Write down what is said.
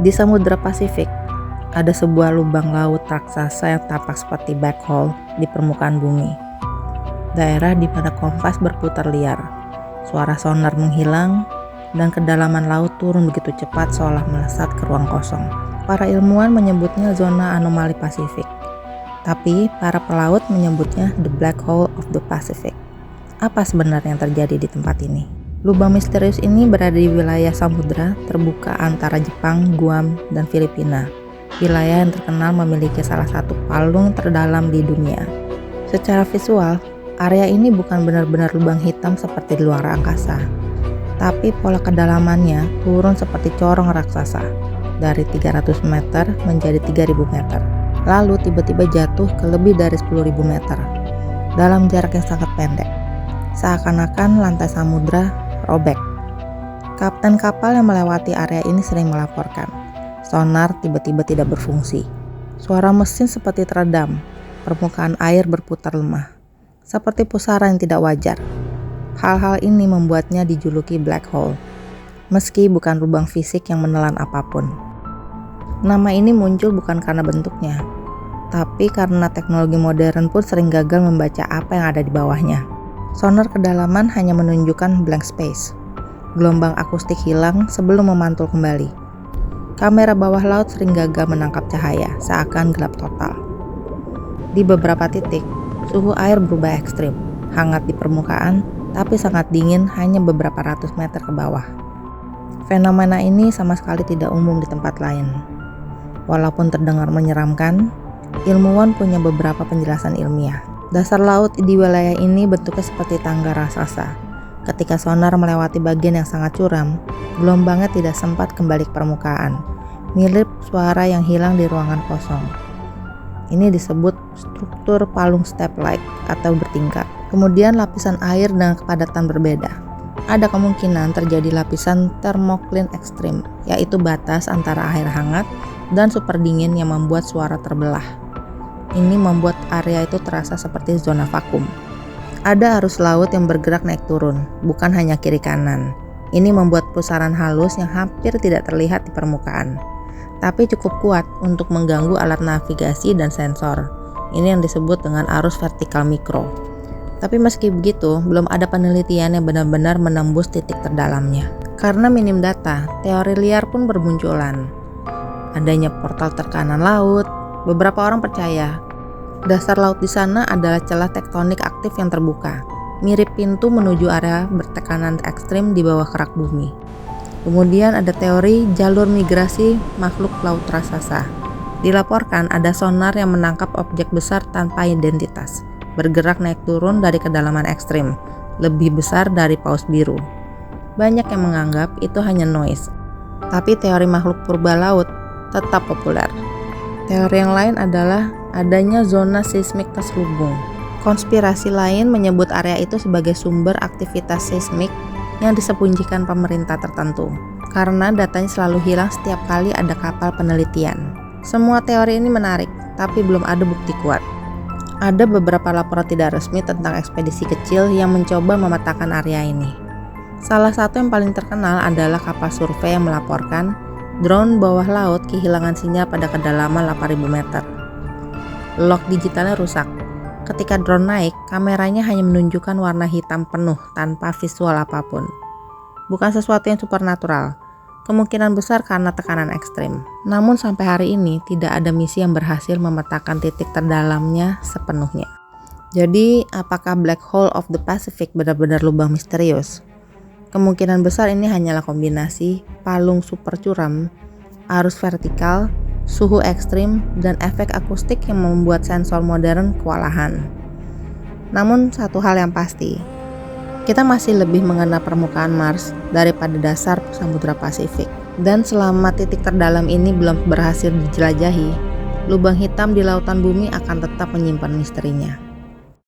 Di Samudra Pasifik, ada sebuah lubang laut raksasa yang tampak seperti black hole di permukaan bumi. Daerah di mana kompas berputar liar, suara sonar menghilang, dan kedalaman laut turun begitu cepat seolah melesat ke ruang kosong. Para ilmuwan menyebutnya zona anomali Pasifik, tapi para pelaut menyebutnya the black hole of the Pacific. Apa sebenarnya yang terjadi di tempat ini? Lubang misterius ini berada di wilayah samudra terbuka antara Jepang, Guam, dan Filipina. Wilayah yang terkenal memiliki salah satu palung terdalam di dunia. Secara visual, area ini bukan benar-benar lubang hitam seperti di luar angkasa, tapi pola kedalamannya turun seperti corong raksasa dari 300 meter menjadi 3000 meter. Lalu tiba-tiba jatuh ke lebih dari 10.000 meter dalam jarak yang sangat pendek. Seakan-akan lantai samudra robek. Kapten kapal yang melewati area ini sering melaporkan, sonar tiba-tiba tidak berfungsi. Suara mesin seperti teredam, permukaan air berputar lemah, seperti pusaran yang tidak wajar. Hal-hal ini membuatnya dijuluki black hole, meski bukan lubang fisik yang menelan apapun. Nama ini muncul bukan karena bentuknya, tapi karena teknologi modern pun sering gagal membaca apa yang ada di bawahnya. Sonar kedalaman hanya menunjukkan blank space. Gelombang akustik hilang sebelum memantul kembali. Kamera bawah laut sering gagal menangkap cahaya, seakan gelap total. Di beberapa titik, suhu air berubah ekstrim, hangat di permukaan, tapi sangat dingin hanya beberapa ratus meter ke bawah. Fenomena ini sama sekali tidak umum di tempat lain. Walaupun terdengar menyeramkan, ilmuwan punya beberapa penjelasan ilmiah. Dasar laut di wilayah ini bentuknya seperti tangga raksasa. Ketika sonar melewati bagian yang sangat curam, gelombangnya tidak sempat kembali ke permukaan, mirip suara yang hilang di ruangan kosong. Ini disebut struktur palung step-like atau bertingkat. Kemudian lapisan air dengan kepadatan berbeda. Ada kemungkinan terjadi lapisan thermocline ekstrim, yaitu batas antara air hangat dan super dingin yang membuat suara terbelah. Ini membuat area itu terasa seperti zona vakum. Ada arus laut yang bergerak naik turun, bukan hanya kiri kanan. Ini membuat pusaran halus yang hampir tidak terlihat di permukaan, tapi cukup kuat untuk mengganggu alat navigasi dan sensor. Ini yang disebut dengan arus vertikal mikro. Tapi meski begitu, belum ada penelitian yang benar-benar menembus titik terdalamnya. Karena minim data, teori liar pun bermunculan. Adanya portal tekanan laut. Beberapa orang percaya dasar laut di sana adalah celah tektonik aktif yang terbuka, mirip pintu menuju area bertekanan ekstrim di bawah kerak bumi. Kemudian ada teori jalur migrasi makhluk laut raksasa. Dilaporkan ada sonar yang menangkap objek besar tanpa identitas, bergerak naik turun dari kedalaman ekstrim, lebih besar dari paus biru. Banyak yang menganggap itu hanya noise, tapi teori makhluk purba laut tetap populer. Teori yang lain adalah adanya zona seismik terselubung. Konspirasi lain menyebut area itu sebagai sumber aktivitas seismik yang disembunyikan pemerintah tertentu, karena datanya selalu hilang setiap kali ada kapal penelitian. Semua teori ini menarik, tapi belum ada bukti kuat. Ada beberapa laporan tidak resmi tentang ekspedisi kecil yang mencoba memetakan area ini. Salah satu yang paling terkenal adalah kapal survei yang melaporkan drone bawah laut kehilangan sinyal pada kedalaman 8.000 meter. Log digitalnya rusak. Ketika drone naik, kameranya hanya menunjukkan warna hitam penuh tanpa visual apapun. Bukan sesuatu yang supernatural, kemungkinan besar karena tekanan ekstrim. Namun sampai hari ini tidak ada misi yang berhasil memetakan titik terdalamnya sepenuhnya. Jadi, apakah black hole of the Pacific benar-benar lubang misterius? Kemungkinan besar ini hanyalah kombinasi palung super curam, arus vertikal, suhu ekstrim, dan efek akustik yang membuat sensor modern kewalahan. Namun satu hal yang pasti, kita masih lebih mengenal permukaan Mars daripada dasar Samudra Pasifik. Dan selama titik terdalam ini belum berhasil dijelajahi, lubang hitam di lautan bumi akan tetap menyimpan misterinya.